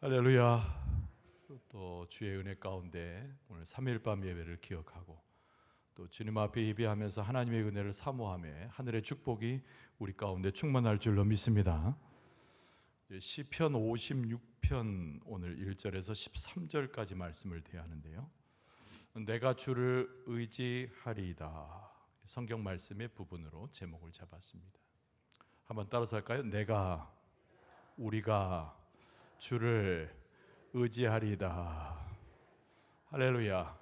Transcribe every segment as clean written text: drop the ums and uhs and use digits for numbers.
할렐루야. 또 주의 은혜 가운데 오늘 3일 밤 예배를 기억하고 또 주님 앞에 예배하면서 하나님의 은혜를 사모하며 하늘의 축복이 우리 가운데 충만할 줄로 믿습니다. 시편 56편 오늘 1절에서 13절까지 말씀을 대하는데요. 내가 주를 의지하리이다. 성경 말씀의 부분으로 제목을 잡았습니다. 한번 따라서 할까요? 우리가 주를 의지하리이다. 할렐루야.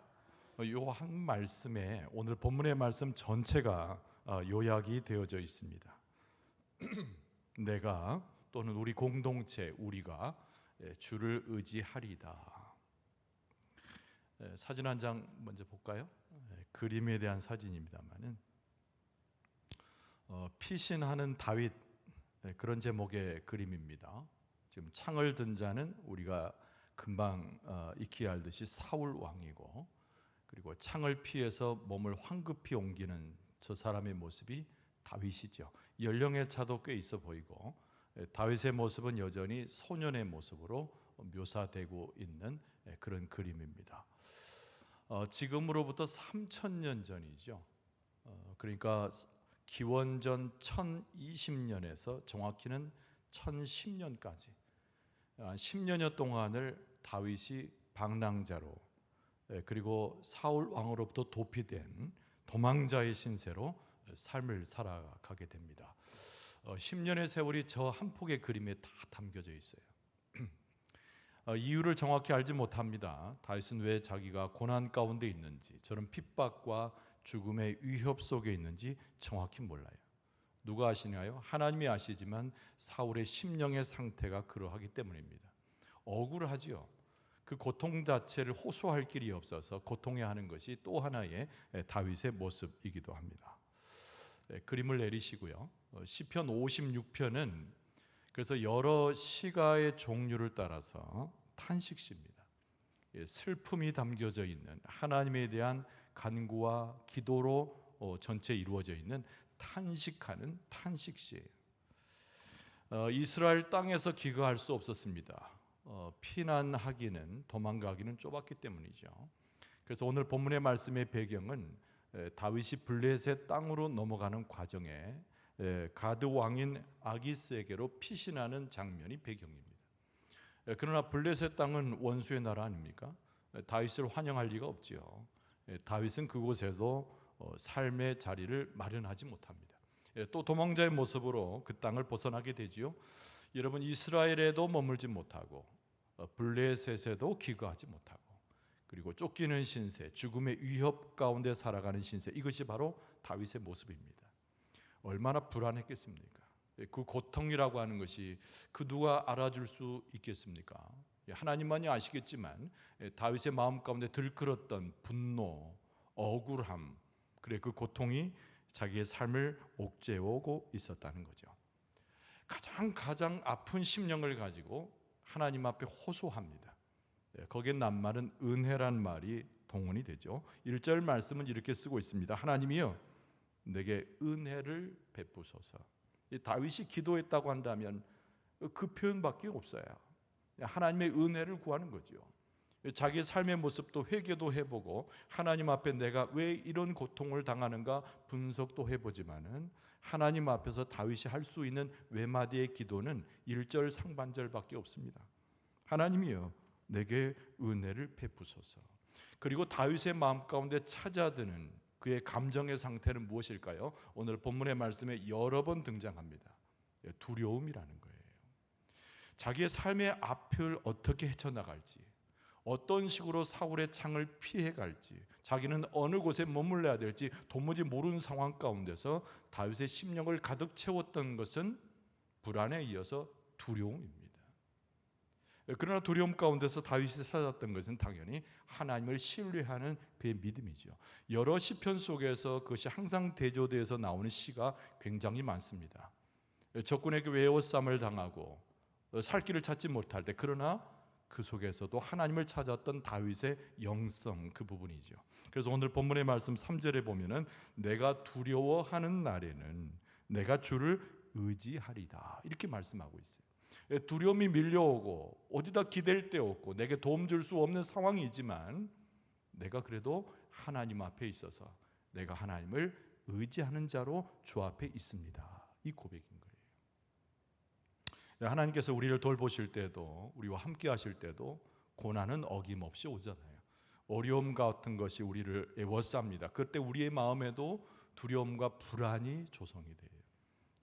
요 한 말씀에 오늘 본문의 말씀 전체가 요약이 되어져 있습니다. 내가 또는 우리 공동체 우리가 주를 의지하리이다. 사진 한 장 먼저 볼까요? 그림에 대한 사진입니다만은 피신하는 다윗, 그런 제목의 그림입니다. 지금 창을 든 자는 우리가 금방 익히 알듯이 사울 왕이고, 그리고 창을 피해서 몸을 황급히 옮기는 저 사람의 모습이 다윗이죠. 연령의 차도 꽤 있어 보이고 다윗의 모습은 여전히 소년의 모습으로 묘사되고 있는 그런 그림입니다. 지금으로부터 3000년 전이죠. 그러니까 기원전 1020년에서 정확히는 1010년까지 10년여 동안을 다윗이 방랑자로, 그리고 사울 왕으로부터 도피된 도망자의 신세로 삶을 살아가게 됩니다. 10년의 세월이 저 한 폭의 그림에 다 담겨져 있어요. 이유를 정확히 알지 못합니다. 다윗은 왜 자기가 고난 가운데 있는지, 저런 핍박과 죽음의 위협 속에 있는지 정확히 몰라요. 누가 아시나요? 하나님이 아시지만 사울의 심령의 상태가 그러하기 때문입니다. 억울하지요. 그 고통 자체를 호소할 길이 없어서 고통해하는 것이 또 하나의 다윗의 모습이기도 합니다. 그림을 내리시고요. 시편 56편은 그래서 여러 시가의 종류를 따라서 탄식시입니다. 슬픔이 담겨져 있는 하나님에 대한 간구와 기도로 전체 이루어져 있는 탄식하는 탄식시예요. 이스라엘 땅에서 기거할 수 없었습니다. 피난하기는, 도망가기는 좁았기 때문이죠. 그래서 오늘 본문의 말씀의 배경은 다윗이 블레셋 땅으로 넘어가는 과정에 가드 왕인 아기스에게로 피신하는 장면이 배경입니다. 그러나 블레셋 땅은 원수의 나라 아닙니까? 다윗을 환영할 리가 없지요. 다윗은 그곳에도 삶의 자리를 마련하지 못합니다. 또 도망자의 모습으로 그 땅을 벗어나게 되지요. 여러분, 이스라엘에도 머물지 못하고 블레셋에도 기거하지 못하고, 그리고 쫓기는 신세, 죽음의 위협 가운데 살아가는 신세, 이것이 바로 다윗의 모습입니다. 얼마나 불안했겠습니까? 그 고통이라고 하는 것이 그 누가 알아줄 수 있겠습니까? 하나님만이 아시겠지만 다윗의 마음 가운데 들끓었던 분노, 억울함, 그래 그 고통이 자기의 삶을 옥죄어오고 있었다는 거죠. 가장 아픈 심령을 가지고 하나님 앞에 호소합니다. 거기에 낱말은 은혜란 말이 동원이 되죠. 1절 말씀은 이렇게 쓰고 있습니다. 하나님이여 내게 은혜를 베푸소서. 다윗이 기도했다고 한다면 그 표현밖에 없어요. 하나님의 은혜를 구하는 거죠. 자기의 삶의 모습도 회개도 해보고 하나님 앞에 내가 왜 이런 고통을 당하는가 분석도 해보지만은 하나님 앞에서 다윗이 할 수 있는 외마디의 기도는 1절 상반절밖에 없습니다. 하나님이여 내게 은혜를 베푸소서. 그리고 다윗의 마음 가운데 찾아드는 그의 감정의 상태는 무엇일까요? 오늘 본문의 말씀에 여러 번 등장합니다. 두려움이라는 거예요. 자기의 삶의 앞을 어떻게 헤쳐나갈지, 어떤 식으로 사울의 창을 피해갈지, 자기는 어느 곳에 머물러야 될지 도무지 모르는 상황 가운데서 다윗의 심령을 가득 채웠던 것은 불안에 이어서 두려움입니다. 그러나 두려움 가운데서 다윗이 찾았던 것은 당연히 하나님을 신뢰하는 그의 믿음이죠. 여러 시편 속에서 그것이 항상 대조되어서 나오는 시가 굉장히 많습니다. 적군에게 외워쌈을 당하고 살 길을 찾지 못할 때, 그러나 그 속에서도 하나님을 찾았던 다윗의 영성, 그 부분이죠. 그래서 오늘 본문의 말씀 3절에 보면은 내가 두려워하는 날에는 내가 주를 의지하리다, 이렇게 말씀하고 있어요. 두려움이 밀려오고 어디다 기댈 데 없고 내게 도움 줄 수 없는 상황이지만 내가 그래도 하나님 앞에 있어서 내가 하나님을 의지하는 자로 주 앞에 있습니다. 이 고백인 거예요. 하나님께서 우리를 돌보실 때도, 우리와 함께 하실 때도 고난은 어김없이 오잖아요. 어려움 같은 것이 우리를 애워쌉니다. 그때 우리의 마음에도 두려움과 불안이 조성이 돼요.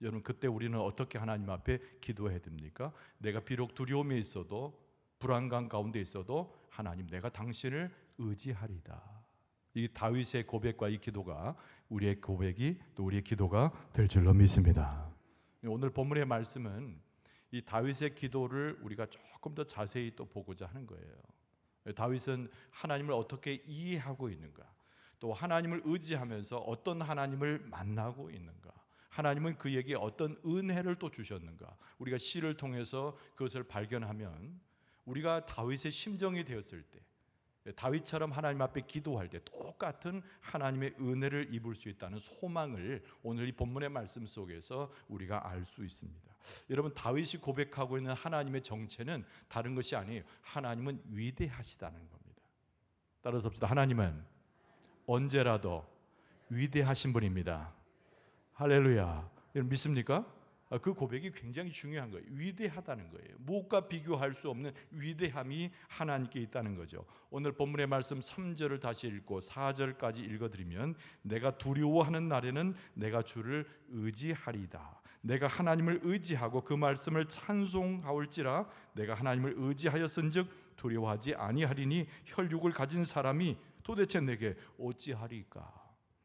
여러분, 그때 우리는 어떻게 하나님 앞에 기도해야 됩니까? 내가 비록 두려움에 있어도, 불안감 가운데 있어도 하나님, 내가 당신을 의지하리다. 이 다윗의 고백과 이 기도가 우리의 고백이 또 우리의 기도가 될 줄로 믿습니다. 오늘 본문의 말씀은 이 다윗의 기도를 우리가 조금 더 자세히 또 보고자 하는 거예요. 다윗은 하나님을 어떻게 이해하고 있는가, 또 하나님을 의지하면서 어떤 하나님을 만나고 있는가, 하나님은 그에게 어떤 은혜를 또 주셨는가, 우리가 시를 통해서 그것을 발견하면 우리가 다윗의 심정이 되었을 때, 다윗처럼 하나님 앞에 기도할 때 똑같은 하나님의 은혜를 입을 수 있다는 소망을 오늘 이 본문의 말씀 속에서 우리가 알 수 있습니다. 여러분, 다윗이 고백하고 있는 하나님의 정체는 다른 것이 아니에요. 하나님은 위대하시다는 겁니다. 따라서 봅시다. 하나님은 언제라도 위대하신 분입니다. 할렐루야. 여러분 믿습니까? 그 고백이 굉장히 중요한 거예요. 위대하다는 거예요. 무엇과 비교할 수 없는 위대함이 하나님께 있다는 거죠. 오늘 본문의 말씀 3절을 다시 읽고 4절까지 읽어드리면, 내가 두려워하는 날에는 내가 주를 의지하리다. 내가 하나님을 의지하고 그 말씀을 찬송하올지라. 내가 하나님을 의지하였은즉 두려워하지 아니하리니 혈육을 가진 사람이 도대체 내게 어찌하리까.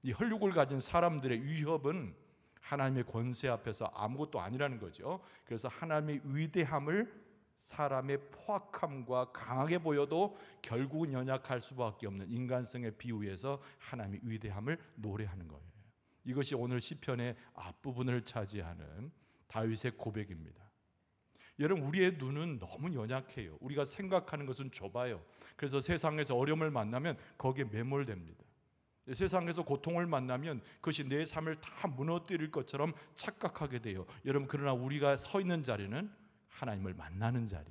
이 혈육을 가진 사람들의 위협은 하나님의 권세 앞에서 아무것도 아니라는 거죠. 그래서 하나님의 위대함을 사람의 포악함과 강하게 보여도 결국은 연약할 수밖에 없는 인간성의 비유에서 하나님의 위대함을 노래하는 거예요. 이것이 오늘 시편의 앞부분을 차지하는 다윗의 고백입니다. 여러분, 우리의 눈은 너무 연약해요. 우리가 생각하는 것은 좁아요. 그래서 세상에서 어려움을 만나면 거기에 매몰됩니다. 세상에서 고통을 만나면 그것이 내 삶을 다 무너뜨릴 것처럼 착각하게 돼요. 여러분, 그러나 우리가 서 있는 자리는 하나님을 만나는 자리,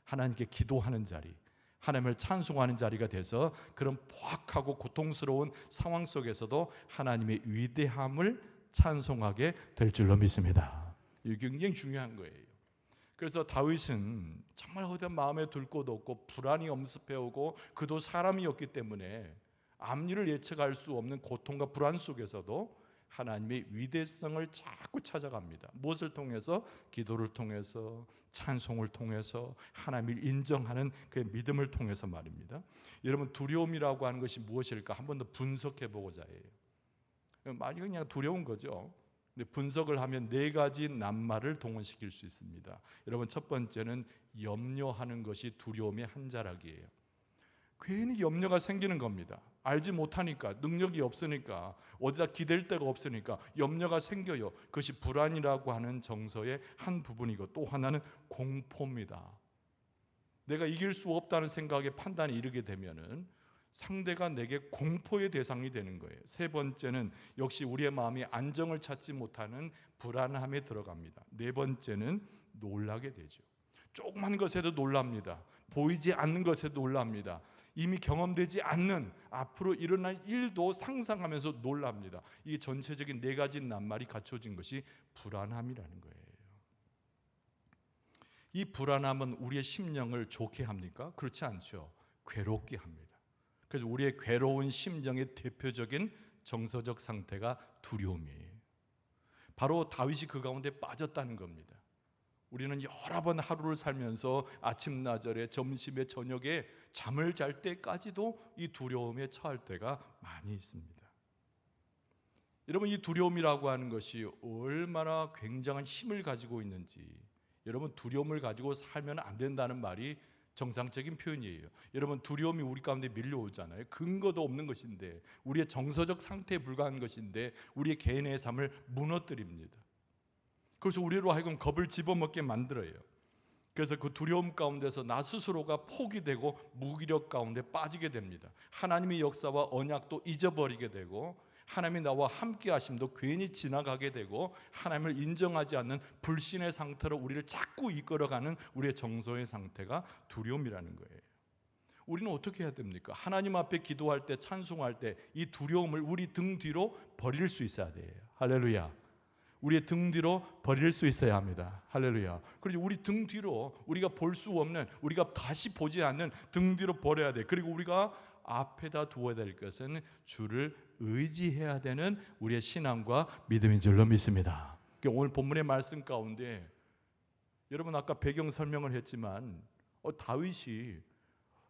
하나님께 기도하는 자리, 하나님을 찬송하는 자리가 돼서 그런 포악하고 고통스러운 상황 속에서도 하나님의 위대함을 찬송하게 될 줄로 믿습니다. 이게 굉장히 중요한 거예요. 그래서 다윗은 정말 어디 마음에 둘 곳 없고 불안이 엄습해오고 그도 사람이었기 때문에 앞일을 예측할 수 없는 고통과 불안 속에서도 하나님의 위대성을 자꾸 찾아갑니다. 무엇을 통해서? 기도를 통해서, 찬송을 통해서, 하나님을 인정하는 그 믿음을 통해서 말입니다. 여러분, 두려움이라고 하는 것이 무엇일까 한 번 더 분석해 보고자 해요. 많이 그냥 두려운 거죠. 근데 분석을 하면 네 가지 낱말을 동원시킬 수 있습니다. 여러분, 첫 번째는 염려하는 것이 두려움의 한 자락이에요. 괜히 염려가 생기는 겁니다. 알지 못하니까, 능력이 없으니까, 어디다 기댈 데가 없으니까 염려가 생겨요. 그것이 불안이라고 하는 정서의 한 부분이고, 또 하나는 공포입니다. 내가 이길 수 없다는 생각에 판단이 이르게 되면은 상대가 내게 공포의 대상이 되는 거예요. 세 번째는 역시 우리의 마음이 안정을 찾지 못하는 불안함에 들어갑니다. 네 번째는 놀라게 되죠. 조그만 것에도 놀랍니다. 보이지 않는 것에도 놀랍니다. 이미 경험되지 않는 앞으로 일어날 일도 상상하면서 놀랍니다. 이게 전체적인 네 가지 낱말이 갖춰진 것이 불안함이라는 거예요. 이 불안함은 우리의 심령을 좋게 합니까? 그렇지 않죠. 괴롭게 합니다. 그래서 우리의 괴로운 심정의 대표적인 정서적 상태가 두려움이에요. 바로 다윗이 그 가운데 빠졌다는 겁니다. 우리는 여러 번 하루를 살면서 아침, 나절에, 점심에, 저녁에 잠을 잘 때까지도 이 두려움에 처할 때가 많이 있습니다. 여러분, 이 두려움이라고 하는 것이 얼마나 굉장한 힘을 가지고 있는지, 여러분, 두려움을 가지고 살면 안 된다는 말이 정상적인 표현이에요. 여러분, 두려움이 우리 가운데 밀려오잖아요. 근거도 없는 것인데, 우리의 정서적 상태에 불과한 것인데 우리의 개인의 삶을 무너뜨립니다. 그래서 우리로 하여금 겁을 집어먹게 만들어요. 그래서 그 두려움 가운데서 나 스스로가 포기되고 무기력 가운데 빠지게 됩니다. 하나님의 역사와 언약도 잊어버리게 되고 하나님이 나와 함께 하심도 괜히 지나가게 되고 하나님을 인정하지 않는 불신의 상태로 우리를 자꾸 이끌어가는 우리의 정서의 상태가 두려움이라는 거예요. 우리는 어떻게 해야 됩니까? 하나님 앞에 기도할 때, 찬송할 때 이 두려움을 우리 등 뒤로 버릴 수 있어야 돼요. 할렐루야. 우리의 등 뒤로 버릴 수 있어야 합니다. 할렐루야. 그리고 우리 등 뒤로 우리가 볼 수 없는, 우리가 다시 보지 않는 등 뒤로 버려야 돼. 그리고 우리가 앞에다 두어야 될 것은 주를 의지해야 되는 우리의 신앙과 믿음인 줄로 믿습니다. 오늘 본문의 말씀 가운데 여러분 아까 배경 설명을 했지만 다윗이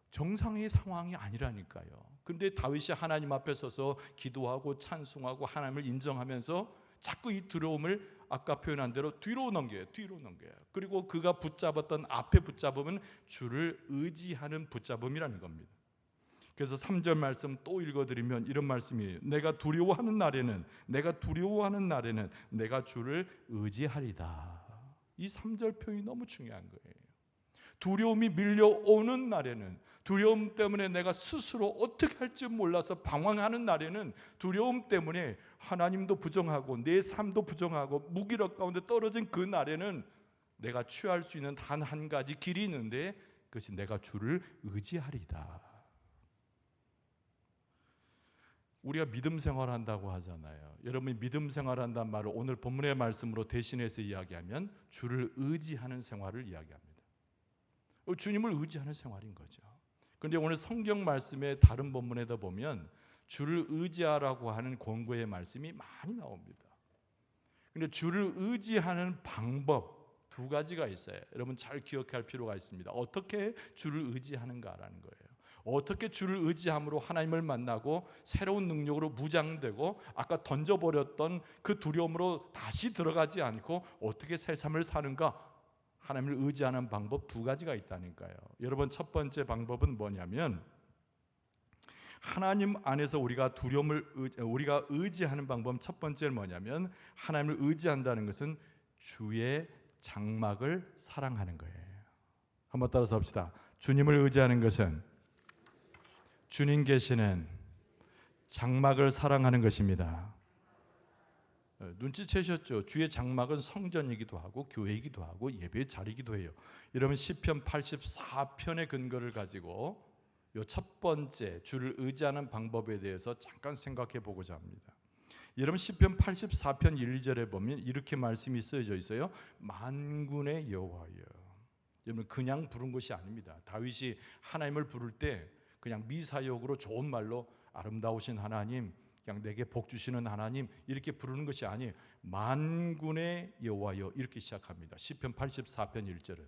정상의 상황이 아니라니까요. 근데 다윗이 하나님 앞에 서서 기도하고 찬송하고 하나님을 인정하면서 자꾸 이 두려움을 아까 표현한 대로 뒤로 넘겨요. 그리고 그가 붙잡았던 앞에 붙잡음은 주를 의지하는 붙잡음이라는 겁니다. 그래서 3절 말씀 또 읽어드리면 이런 말씀이에요. 내가 두려워하는 날에는 내가 주를 의지하리다. 이 3절 표현이 너무 중요한 거예요. 두려움이 밀려오는 날에는, 두려움 때문에 내가 스스로 어떻게 할지 몰라서 방황하는 날에는, 두려움 때문에 하나님도 부정하고 내 삶도 부정하고 무기력 가운데 떨어진 그 날에는 내가 취할 수 있는 단 한 가지 길이 있는데 그것이 내가 주를 의지하리다. 우리가 믿음 생활한다고 하잖아요. 여러분이 믿음 생활한다는 말을 오늘 본문의 말씀으로 대신해서 이야기하면 주를 의지하는 생활을 이야기합니다. 주님을 의지하는 생활인 거죠. 그런데 오늘 성경 말씀의 다른 본문에다 보면 주를 의지하라고 하는 권고의 말씀이 많이 나옵니다. 그런데 주를 의지하는 방법 두 가지가 있어요. 여러분 잘 기억할 필요가 있습니다. 어떻게 주를 의지하는가라는 거예요. 어떻게 주를 의지함으로 하나님을 만나고 새로운 능력으로 무장되고 아까 던져버렸던 그 두려움으로 다시 들어가지 않고 어떻게 새 삶을 사는가? 하나님을 의지하는 방법 두 가지가 있다니까요. 여러분 첫 번째 방법은 뭐냐면 하나님 안에서 우리가 의지하는 방법 첫 번째는 뭐냐면 하나님을 의지한다는 것은 주의 장막을 사랑하는 거예요. 한번 따라서 합시다. 주님을 의지하는 것은 주님 계시는 장막을 사랑하는 것입니다. 눈치채셨죠? 주의 장막은 성전이기도 하고 교회이기도 하고 예배의 자리이기도 해요. 여러분 시편 84편의 근거를 가지고 이 첫 번째 주를 의지하는 방법에 대해서 잠깐 생각해 보고자 합니다. 여러분 시편 84편 1, 2절에 보면 이렇게 말씀이 쓰여져 있어요. 만군의 여호와여. 여러분 그냥 부른 것이 아닙니다. 다윗이 하나님을 부를 때 그냥 미사역으로 좋은 말로 아름다우신 하나님, 그냥 내게 복 주시는 하나님 이렇게 부르는 것이 아니에요. 만군의 여호와여 이렇게 시작합니다. 시편 84편 1절은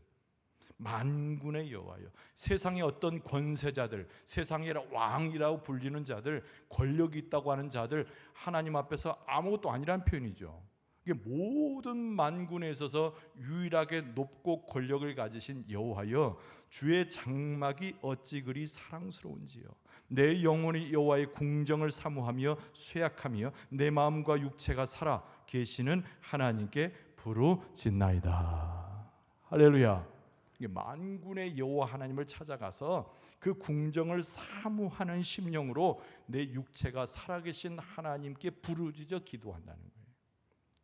만군의 여호와여. 세상의 어떤 권세자들, 세상의 왕이라고 불리는 자들, 권력이 있다고 하는 자들 하나님 앞에서 아무것도 아니라는 표현이죠. 이게 모든 만군에 있어서 유일하게 높고 권력을 가지신 여호와여, 주의 장막이 어찌 그리 사랑스러운지요. 내 영혼이 여호와의 궁정을 사모하며 쇠약하며 내 마음과 육체가 살아 계시는 하나님께 부르짖나이다. 할렐루야. 만군의 여호와 하나님을 찾아가서 그 궁정을 사모하는 심령으로 내 육체가 살아계신 하나님께 부르짖어 기도한다는 거예요.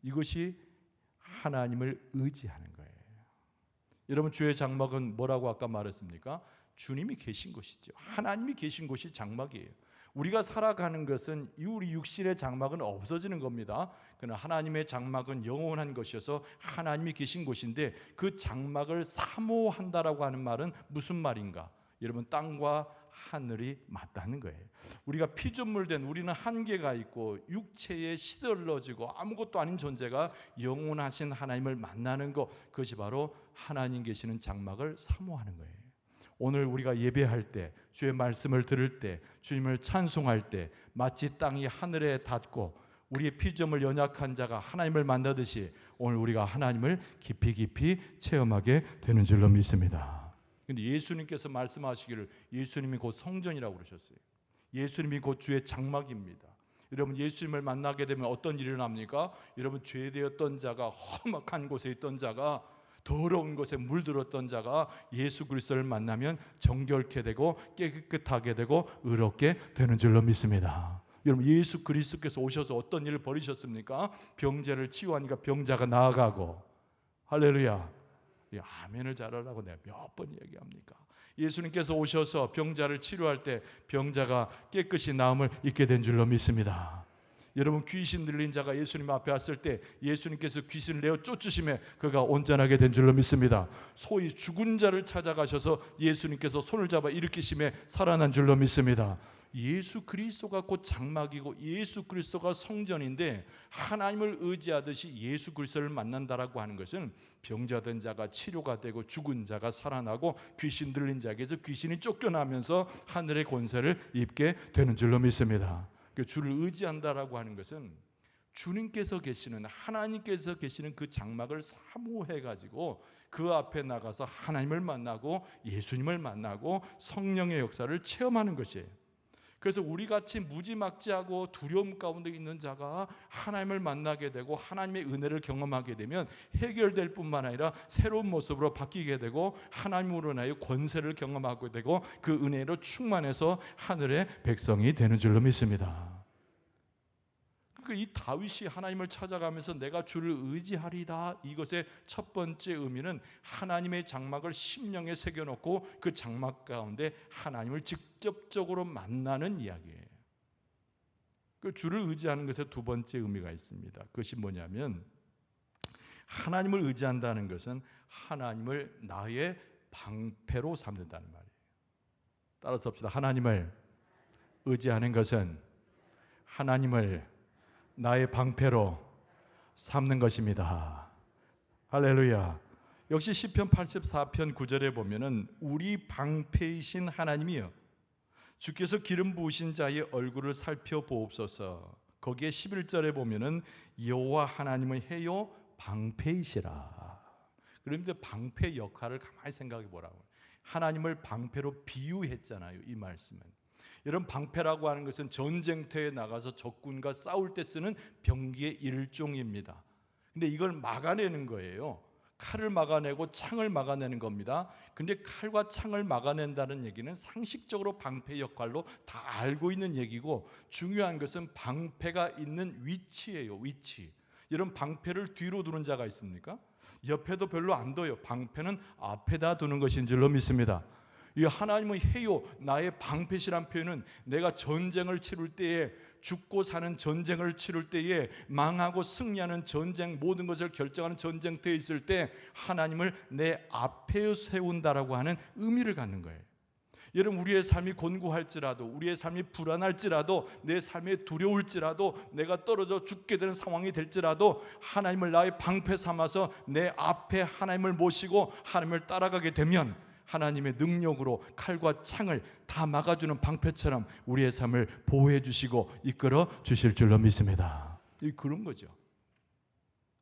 이것이 하나님을 의지하는 거예요. 여러분 주의 장막은 뭐라고 아까 말했습니까? 주님이 계신 곳이죠. 하나님이 계신 곳이 장막이에요. 우리가 살아가는 것은 우리 육신의 장막은 없어지는 겁니다. 그러나 하나님의 장막은 영원한 것이어서 하나님이 계신 곳인데 그 장막을 사모한다라고 하는 말은 무슨 말인가? 여러분 땅과 하늘이 맞다는 거예요. 우리가 피조물된 우리는 한계가 있고 육체에 시들러지고 아무것도 아닌 존재가 영원하신 하나님을 만나는 것, 그것이 바로 하나님 계시는 장막을 사모하는 거예요. 오늘 우리가 예배할 때, 주의 말씀을 들을 때, 주님을 찬송할 때 마치 땅이 하늘에 닿고 우리의 피조물 연약한 자가 하나님을 만나듯이 오늘 우리가 하나님을 깊이 체험하게 되는 줄로 믿습니다. 그런데 예수님께서 말씀하시기를 예수님이 곧 성전이라고 그러셨어요. 예수님이 곧 주의 장막입니다. 여러분 예수님을 만나게 되면 어떤 일이 일어납니까? 여러분 죄되었던 자가, 험악한 곳에 있던 자가, 더러운 곳에 물들었던 자가 예수 그리스도를 만나면 정결케 되고 깨끗하게 되고 의롭게 되는 줄로 믿습니다. 여러분, 예수 그리스도께서 오셔서 어떤 일을 벌이셨습니까? 병자를 치유하니까 병자가 나아가고. 할렐루야. 아멘을 잘하라고 내가 몇 번 얘기합니까? 예수님께서 오셔서 병자를 치료할 때 병자가 깨끗이 나음을 입게 된 줄로 믿습니다. 여러분, 귀신 들린 자가 예수님 앞에 왔을 때 예수님께서 귀신을 내어 쫓으심에 그가 온전하게 된 줄로 믿습니다. 소위 죽은 자를 찾아가셔서 예수님께서 손을 잡아 일으키심에 살아난 줄로 믿습니다. 예수 그리스도가 곧 장막이고 예수 그리스도가 성전인데, 하나님을 의지하듯이 예수 그리스도를 만난다라고 하는 것은 병자된 자가 치료가 되고 죽은 자가 살아나고 귀신 들린 자에게서 귀신이 쫓겨나면서 하늘의 권세를 입게 되는 줄로 믿습니다. 주를 의지한다라고 하는 것은 주님께서 계시는, 하나님께서 계시는 그 장막을 사모해 가지고 그 앞에 나가서 하나님을 만나고 예수님을 만나고 성령의 역사를 체험하는 것이에요. 그래서 우리같이 무지막지하고 두려움 가운데 있는 자가 하나님을 만나게 되고 하나님의 은혜를 경험하게 되면 해결될 뿐만 아니라 새로운 모습으로 바뀌게 되고 하나님으로 인하여 권세를 경험하게 되고 그 은혜로 충만해서 하늘의 백성이 되는 줄로 믿습니다. 그러니까 이 다윗이 하나님을 찾아가면서 내가 주를 의지하리다, 이것의 첫 번째 의미는 하나님의 장막을 심령에 새겨놓고 그 장막 가운데 하나님을 직접적으로 만나는 이야기예요. 그 주를 의지하는 것의 두 번째 의미가 있습니다. 그것이 뭐냐면, 하나님을 의지한다는 것은 하나님을 나의 방패로 삼는다는 말이에요. 따라서 합시다. 하나님을 의지하는 것은 하나님을 나의 방패로 삼는 것입니다. 할렐루야. 역시 시편 84편 9절에 보면은 우리 방패이신 하나님이여 주께서 기름 부으신 자의 얼굴을 살펴보옵소서. 거기에 11절에 보면은 여호와 하나님은 해요 방패이시라. 그런데 방패 역할을 가만히 생각해 보라고. 하나님을 방패로 비유했잖아요, 이 말씀은. 이런 방패라고 하는 것은 전쟁터에 나가서 적군과 싸울 때 쓰는 병기의 일종입니다. 근데 이걸 막아내는 거예요. 칼을 막아내고 창을 막아내는 겁니다. 근데 칼과 창을 막아낸다는 얘기는 상식적으로 방패 역할로 다 알고 있는 얘기고, 중요한 것은 방패가 있는 위치예요. 위치. 이런 방패를 뒤로 두는 자가 있습니까? 옆에도 별로 안 둬요. 방패는 앞에다 두는 것인 줄로 믿습니다. 이 하나님은 해요 나의 방패시란 표현은 내가 전쟁을 치룰 때에, 죽고 사는 전쟁을 치룰 때에, 망하고 승리하는 전쟁, 모든 것을 결정하는 전쟁터에 있을 때 하나님을 내 앞에 세운다라고 하는 의미를 갖는 거예요. 여러분, 우리의 삶이 곤고할지라도, 우리의 삶이 불안할지라도, 내 삶이 두려울지라도, 내가 떨어져 죽게 되는 상황이 될지라도 하나님을 나의 방패 삼아서 내 앞에 하나님을 모시고 하나님을 따라가게 되면 하나님의 능력으로 칼과 창을 다 막아주는 방패처럼 우리의 삶을 보호해 주시고 이끌어 주실 줄로 믿습니다. 그런 거죠.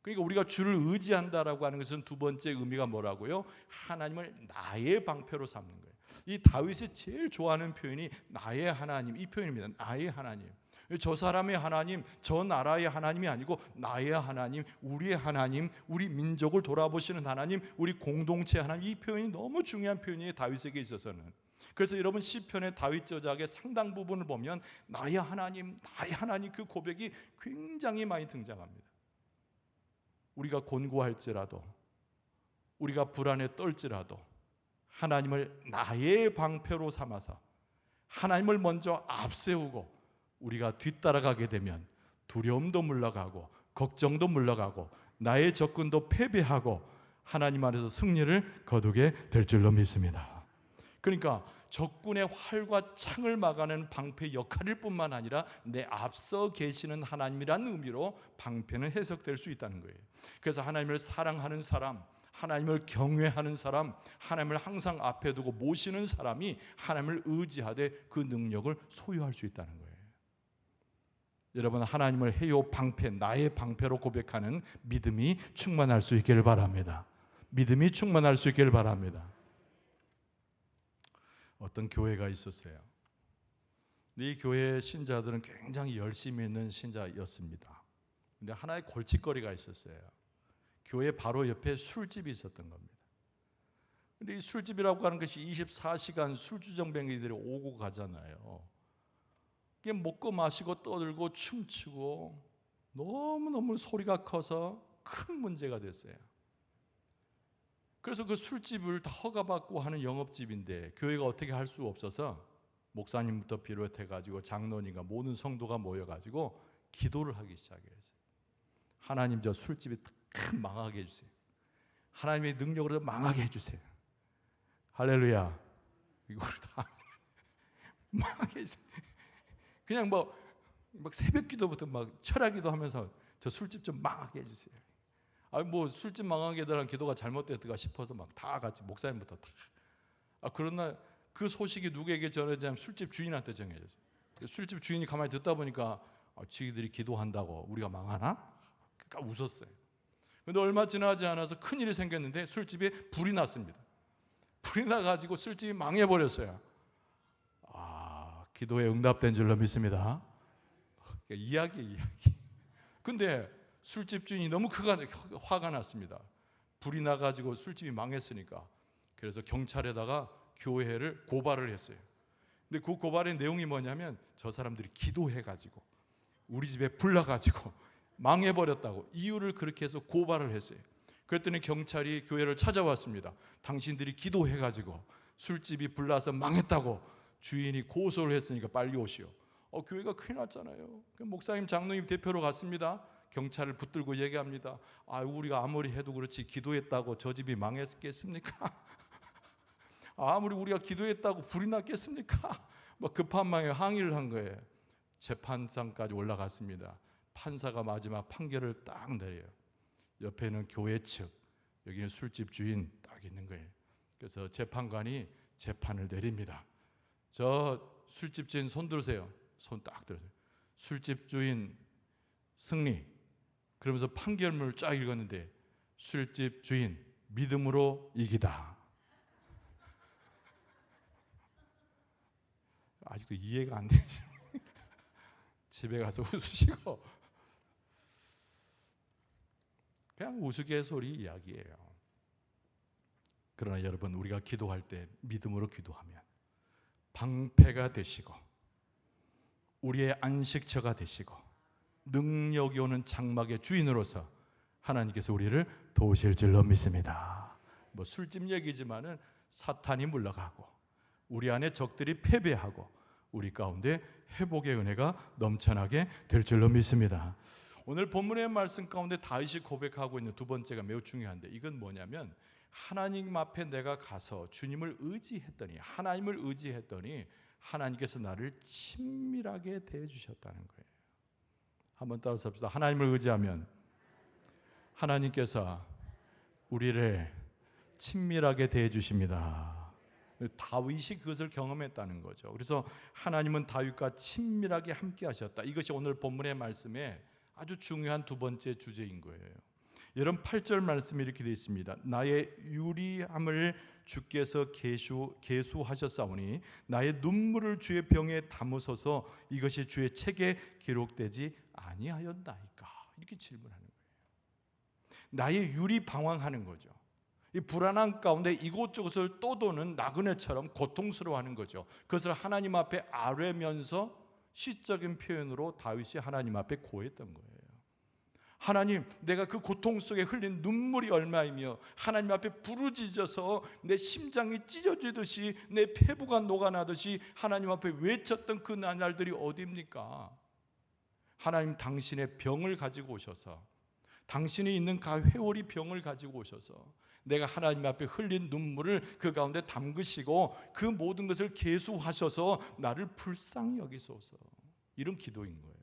그러니까 우리가 주를 의지한다라고 하는 것은 두 번째 의미가 뭐라고요? 하나님을 나의 방패로 삼는 거예요. 이 다윗이 제일 좋아하는 표현이 나의 하나님, 이 표현입니다. 나의 하나님. 저 사람의 하나님, 저 나라의 하나님이 아니고 나의 하나님, 우리의 하나님, 우리 민족을 돌아보시는 하나님, 우리 공동체 하나님. 이 표현이 너무 중요한 표현이에요, 다윗에게 있어서는. 그래서 여러분, 시편의 다윗 저작의 상당 부분을 보면 나의 하나님, 나의 하나님, 그 고백이 굉장히 많이 등장합니다. 우리가 곤고할지라도, 우리가 불안에 떨지라도 하나님을 나의 방패로 삼아서 하나님을 먼저 앞세우고 우리가 뒤따라가게 되면 두려움도 물러가고 걱정도 물러가고 나의 적군도 패배하고 하나님 안에서 승리를 거두게 될 줄로 믿습니다. 그러니까 적군의 활과 창을 막아내는 방패 역할일 뿐만 아니라 내 앞서 계시는 하나님이라는 의미로 방패는 해석될 수 있다는 거예요. 그래서 하나님을 사랑하는 사람, 하나님을 경외하는 사람, 하나님을 항상 앞에 두고 모시는 사람이 하나님을 의지하되 그 능력을 소유할 수 있다는 거예요. 여러분, 하나님을 해요 방패, 나의 방패로 고백하는 믿음이 충만할 수 있기를 바랍니다. 믿음이 충만할 수 있기를 바랍니다. 어떤 교회가 있었어요. 이 교회 신자들은 굉장히 열심히 있는 신자였습니다. 근데 하나의 골칫거리가 있었어요. 교회 바로 옆에 술집이 있었던 겁니다. 근데 이 술집이라고 하는 것이 24시간 술주정뱅이들이 오고 가잖아요. 먹고 마시고 떠들고 춤추고 너무너무 소리가 커서 큰 문제가 됐어요. 그래서 그 술집을 다 허가받고 하는 영업집인데 교회가 어떻게 할 수 없어서 목사님부터 비롯해가지고 장로님과 모든 성도가 모여가지고 기도를 하기 시작했어요. 하나님, 저 술집이 망하게 해주세요. 하나님의 능력으로 망하게 해주세요. 할렐루야. 이거 다 망하게 해주세요. 그냥 막 새벽 기도부터 막 철야기도 하면서 저 술집 좀 망하게 해주세요. 술집 망하게 해달라는 기도가 잘못됐을까 싶어서 막 다 같이 목사님부터 다. 그러나 그 소식이 누구에게 전해지냐면 술집 주인한테 전해졌어요. 술집 주인이 가만히 듣다 보니까 지들이 기도한다고 우리가 망하나? 그러니까 웃었어요. 그런데 얼마 지나지 않아서 큰일이 생겼는데 술집에 불이 났습니다. 불이 나가지고 술집이 망해버렸어요. 기도에 응답된 줄로 믿습니다. 이야기. 근데 술집 주인이 너무 화가 났습니다. 불이 나가지고 술집이 망했으니까. 그래서 경찰에다가 교회를 고발을 했어요. 근데 그 고발의 내용이 뭐냐면 저 사람들이 기도해가지고 우리 집에 불 나가지고 망해버렸다고 이유를 그렇게 해서 고발을 했어요. 그랬더니 경찰이 교회를 찾아왔습니다. 당신들이 기도해가지고 술집이 불나서 망했다고 주인이 고소를 했으니까 빨리 오시오. 교회가 큰일 났잖아요. 목사님, 장로님 대표로 갔습니다. 경찰을 붙들고 얘기합니다. 우리가 아무리 해도 그렇지 기도했다고 저 집이 망했겠습니까? 아무리 우리가 기도했다고 불이 났겠습니까? 급한 마음에 항의를 한 거예요. 재판장까지 올라갔습니다. 판사가 마지막 판결을 딱 내려요. 옆에는 교회 측, 여기는 술집 주인 딱 있는 거예요. 그래서 재판관이 재판을 내립니다. 저 술집 주인 손 들으세요. 손 딱 들으세요. 술집 주인 승리. 그러면서 판결문을 쫙 읽었는데 술집 주인 믿음으로 이기다. 아직도 이해가 안 되시죠? 집에 가서 웃으시고 그냥 우스갯소리 이야기예요. 그러나 여러분, 우리가 기도할 때 믿음으로 기도하면 방패가 되시고 우리의 안식처가 되시고 능력이 오는 장막의 주인으로서 하나님께서 우리를 도우실 줄로 믿습니다. 술집 얘기지만은 사탄이 물러가고 우리 안에 적들이 패배하고 우리 가운데 회복의 은혜가 넘쳐나게 될 줄로 믿습니다. 오늘 본문의 말씀 가운데 다윗이 고백하고 있는 두 번째가 매우 중요한데, 이건 뭐냐면 하나님 앞에 내가 가서 주님을 의지했더니, 하나님을 의지했더니 하나님께서 나를 친밀하게 대해주셨다는 거예요. 한번 따라서 합시다. 하나님을 의지하면 하나님께서 우리를 친밀하게 대해주십니다. 다윗이 그것을 경험했다는 거죠. 그래서 하나님은 다윗과 친밀하게 함께 하셨다. 이것이 오늘 본문의 말씀에 아주 중요한 두 번째 주제인 거예요. 여러분, 8절 말씀이 이렇게 되어 있습니다. 나의 유리함을 주께서 계수하셨사오니 나의 눈물을 주의 병에 담으소서. 이것이 주의 책에 기록되지 아니하였나이까. 이렇게 질문하는 거예요. 나의 유리 방황하는 거죠. 이 불안한 가운데 이곳저곳을 떠도는 나그네처럼 고통스러워하는 거죠. 그것을 하나님 앞에 아뢰면서 시적인 표현으로 다윗이 하나님 앞에 고했던 거예요. 하나님, 내가 그 고통 속에 흘린 눈물이 얼마이며 하나님 앞에 부르짖어서 내 심장이 찢어지듯이 내 폐부가 녹아나듯이 하나님 앞에 외쳤던 그 날들이 어디입니까? 하나님, 당신의 병을 가지고 오셔서, 당신이 있는 그 회오리 병을 가지고 오셔서 내가 하나님 앞에 흘린 눈물을 그 가운데 담그시고 그 모든 것을 계수하셔서 나를 불쌍히 여기소서. 이런 기도인 거예요.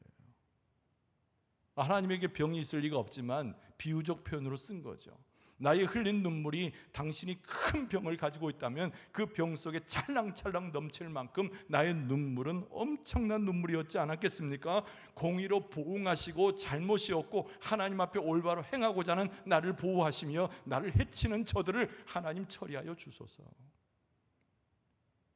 하나님에게 병이 있을 리가 없지만 비유적 표현으로 쓴 거죠. 나의 흘린 눈물이 당신이 큰 병을 가지고 있다면 그 병 속에 찰랑찰랑 넘칠 만큼 나의 눈물은 엄청난 눈물이었지 않았겠습니까? 공의로 보응하시고 잘못이 없고 하나님 앞에 올바로 행하고자 하는 나를 보호하시며 나를 해치는 저들을 하나님 처리하여 주소서.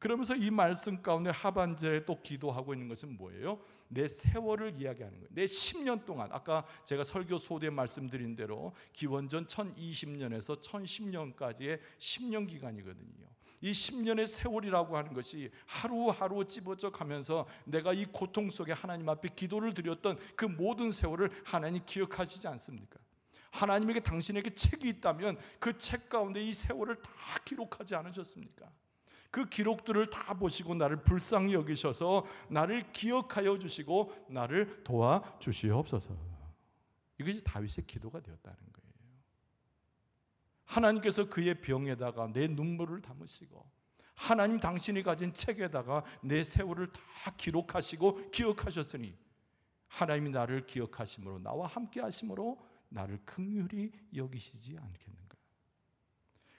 그러면서 이 말씀 가운데 하반절에 또 기도하고 있는 것은 뭐예요? 내 세월을 이야기하는 거예요. 내 10년 동안, 아까 제가 설교 소대 말씀드린 대로 기원전 1020년에서 1010년까지의 10년 기간이거든요. 이 10년의 세월이라고 하는 것이 하루하루 찝어져 가면서 내가 이 고통 속에 하나님 앞에 기도를 드렸던 그 모든 세월을 하나님 기억하시지 않습니까? 하나님에게 당신에게 책이 있다면 그 책 가운데 이 세월을 다 기록하지 않으셨습니까? 그 기록들을 다 보시고 나를 불쌍히 여기셔서 나를 기억하여 주시고 나를 도와주시옵소서. 이것이 다윗의 기도가 되었다는 거예요. 하나님께서 그의 병에다가 내 눈물을 담으시고 하나님 당신이 가진 책에다가 내 세월을 다 기록하시고 기억하셨으니 하나님이 나를 기억하심으로 나와 함께 하심으로 나를 긍휼히 여기시지 않겠는가.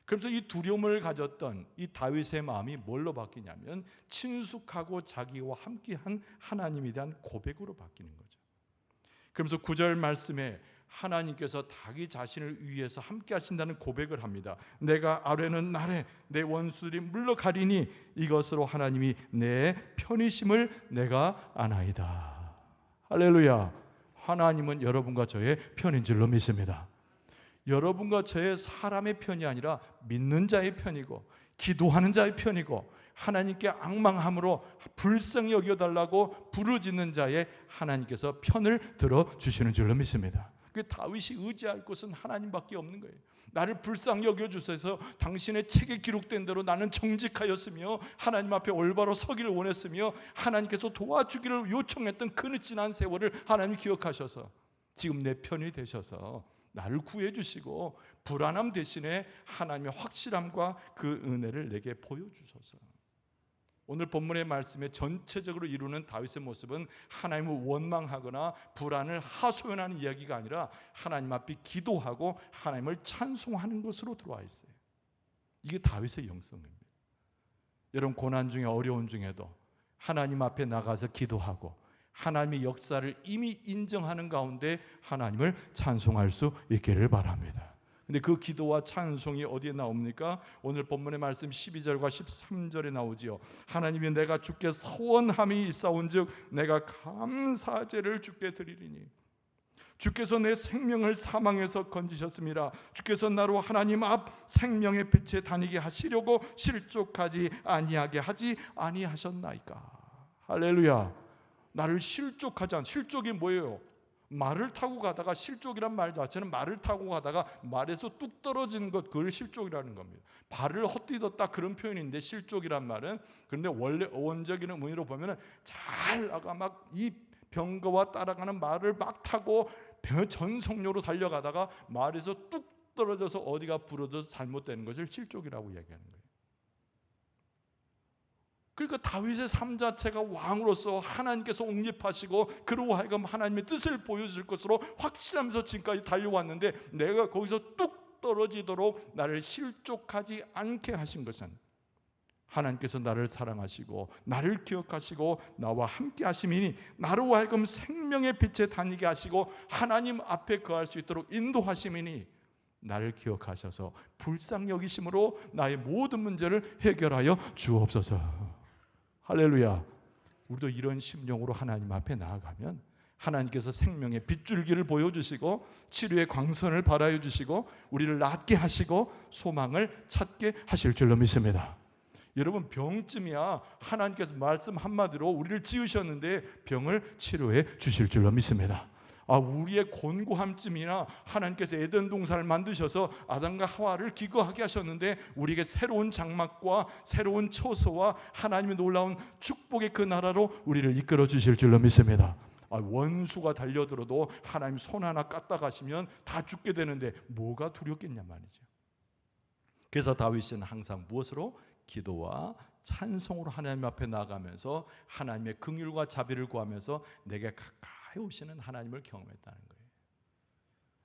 그래서 이 두려움을 가졌던 이 다윗의 마음이 뭘로 바뀌냐면 친숙하고 자기와 함께한 하나님에 대한 고백으로 바뀌는 거죠. 그러면서 9절 말씀에 하나님께서 자기 자신을 위해서 함께 하신다는 고백을 합니다. 내가 아뢰는 날에 내 원수들이 물러가리니 이것으로 하나님이 내 편이심을 내가 아나이다. 할렐루야. 하나님은 여러분과 저의 편인 줄로 믿습니다. 여러분과 저의 사람의 편이 아니라 믿는 자의 편이고 기도하는 자의 편이고 하나님께 앙망함으로 불쌍히 여겨달라고 부르짖는 자의 하나님께서 편을 들어주시는 줄로 믿습니다. 그 다윗이 의지할 것은 하나님밖에 없는 거예요. 나를 불쌍히 여겨주셔서 당신의 책에 기록된 대로 나는 정직하였으며 하나님 앞에 올바로 서기를 원했으며 하나님께서 도와주기를 요청했던 그 지난 세월을 하나님이 기억하셔서 지금 내 편이 되셔서 나를 구해주시고 불안함 대신에 하나님의 확실함과 그 은혜를 내게 보여주셔서 오늘 본문의 말씀에 전체적으로 이루는 다윗의 모습은 하나님을 원망하거나 불안을 하소연하는 이야기가 아니라 하나님 앞에 기도하고 하나님을 찬송하는 것으로 들어와 있어요. 이게 다윗의 영성입니다. 여러분 고난 중에 어려운 중에도 하나님 앞에 나가서 기도하고 하나님의 역사를 이미 인정하는 가운데 하나님을 찬송할 수 있기를 바랍니다. 근데 그 기도와 찬송이 어디에 나옵니까? 오늘 본문의 말씀 12절과 13절에 나오지요. 하나님이 내가 주께 서원함이 있사온즉 내가 감사제를 주께 드리리니 주께서 내 생명을 사망에서 건지셨습니다. 주께서 나로 하나님 앞 생명의 빛에 다니게 하시려고 실족하지 아니하게 하지 아니하셨나이까. 할렐루야. 나를 실족하지 않. 실족이 뭐예요? 말을 타고 가다가 실족이란 말 자체는 말을 타고 가다가 말에서 뚝 떨어지는 것, 그걸 실족이라는 겁니다. 발을 헛디뎠다 그런 표현인데 실족이란 말은, 그런데 원래 원적인 의미로 보면은 잘 나가 막 이 병거와 따라가는 말을 막 타고 전속력으로 달려가다가 말에서 뚝 떨어져서 어디가 부러져서 잘못되는 것을 실족이라고 이야기하는 거예요. 그러니까 다윗의 삶 자체가 왕으로서 하나님께서 옹립하시고 그로 하여금 하나님의 뜻을 보여줄 것으로 확신하면서 지금까지 달려왔는데 내가 거기서 뚝 떨어지도록 나를 실족하지 않게 하신 것은 하나님께서 나를 사랑하시고 나를 기억하시고 나와 함께 하심이니 나로 하여금 생명의 빛에 다니게 하시고 하나님 앞에 거할 수 있도록 인도하심이니 나를 기억하셔서 불쌍히 여기심으로 나의 모든 문제를 해결하여 주옵소서. 할렐루야. 우리도 이런 심령으로 하나님 앞에 나아가면 하나님께서 생명의 빗줄기를 보여주시고 치료의 광선을 발하여 주시고 우리를 낫게 하시고 소망을 찾게 하실 줄로 믿습니다. 여러분 병쯤이야 하나님께서 말씀 한마디로 우리를 지으셨는데 병을 치료해 주실 줄로 믿습니다. 우리의 곤고함쯤이나 하나님께서 에덴 동산을 만드셔서 아담과 하와를 기거하게 하셨는데 우리에게 새로운 장막과 새로운 처소와 하나님의 놀라운 축복의 그 나라로 우리를 이끌어 주실 줄로 믿습니다. 원수가 달려들어도 하나님 손 하나 까딱 하시면 다 죽게 되는데 뭐가 두렵겠냐 말이죠. 그래서 다윗은 항상 무엇으로? 기도와 찬송으로 하나님 앞에 나아가면서 하나님의 긍휼과 자비를 구하면서 내게 가까이 오시는 하나님을 경험했다는 거예요.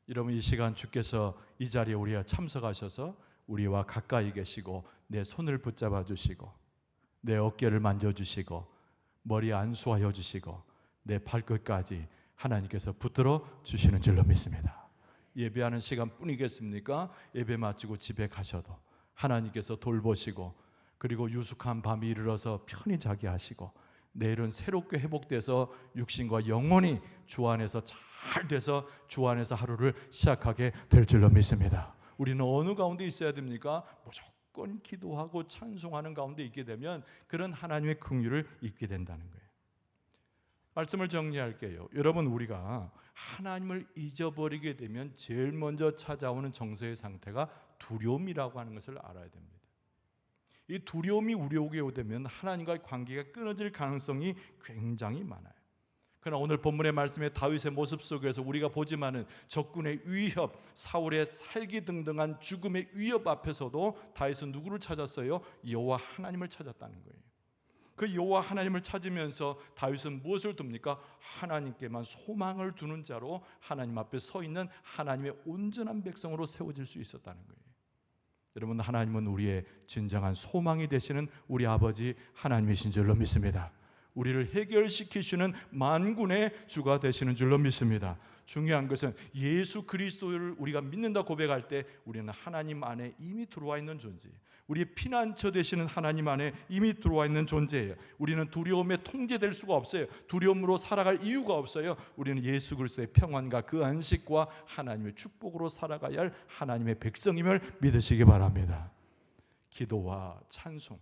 여러분 이 시간 주께서 이 자리에 우리가 참석하셔서 우리와 가까이 계시고 내 손을 붙잡아 주시고 내 어깨를 만져주시고 머리 안수하여 주시고 내 발끝까지 하나님께서 붙들어 주시는 줄로 믿습니다. 예배하는 시간뿐이겠습니까? 예배 마치고 집에 가셔도 하나님께서 돌보시고 그리고 유숙한 밤이 이르러서 편히 자게 하시고 내일은 새롭게 회복돼서 육신과 영혼이 주 안에서 잘 돼서 주 안에서 하루를 시작하게 될 줄로 믿습니다. 우리는 어느 가운데 있어야 됩니까? 무조건 기도하고 찬송하는 가운데 있게 되면 그런 하나님의 긍휼을 입게 된다는 거예요. 말씀을 정리할게요. 여러분, 우리가 하나님을 잊어버리게 되면 제일 먼저 찾아오는 정서의 상태가 두려움이라고 하는 것을 알아야 됩니다. 이 두려움이 우리에게 오되면 하나님과의 관계가 끊어질 가능성이 굉장히 많아요. 그러나 오늘 본문의 말씀에 다윗의 모습 속에서 우리가 보지만은 적군의 위협, 사울의 살기 등등한 죽음의 위협 앞에서도 다윗은 누구를 찾았어요? 여호와 하나님을 찾았다는 거예요. 그 여호와 하나님을 찾으면서 다윗은 무엇을 둡니까? 하나님께만 소망을 두는 자로 하나님 앞에 서 있는 하나님의 온전한 백성으로 세워질 수 있었다는 거예요. 여러분, 하나님은 우리의 진정한 소망이 되시는 우리 아버지 하나님이신 줄로 믿습니다. 우리를 해결시키시는 만군의 주가 되시는 줄로 믿습니다. 중요한 것은 예수 그리스도를 우리가 믿는다 고백할 때 우리는 하나님 안에 이미 들어와 있는 존재, 우리의 피난처 되시는 하나님 안에 이미 들어와 있는 존재예요. 우리는 두려움에 통제될 수가 없어요. 두려움으로 살아갈 이유가 없어요. 우리는 예수 그리스도의 평안과 그 안식과 하나님의 축복으로 살아가야 할 하나님의 백성임을 믿으시기 바랍니다. 기도와 찬송,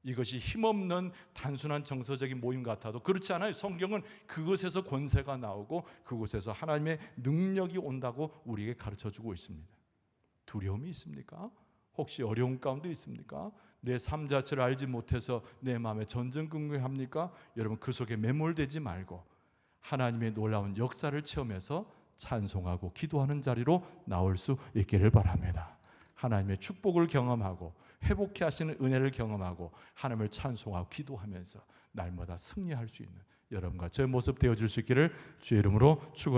이것이 힘없는 단순한 정서적인 모임 같아도 그렇지 않아요. 성경은 그것에서 권세가 나오고 그곳에서 하나님의 능력이 온다고 우리에게 가르쳐주고 있습니다. 두려움이 있습니까? 혹시 어려운 가운데 있습니까? 내 삶 자체를 알지 못해서 내 마음에 전전긍긍합니까? 여러분, 그 속에 매몰되지 말고 하나님의 놀라운 역사를 체험해서 찬송하고 기도하는 자리로 나올 수 있기를 바랍니다. 하나님의 축복을 경험하고 회복케 하시는 은혜를 경험하고 하나님을 찬송하고 기도하면서 날마다 승리할 수 있는 여러분과 저의 모습 되어줄 수 있기를 주의 이름으로 축원합니다.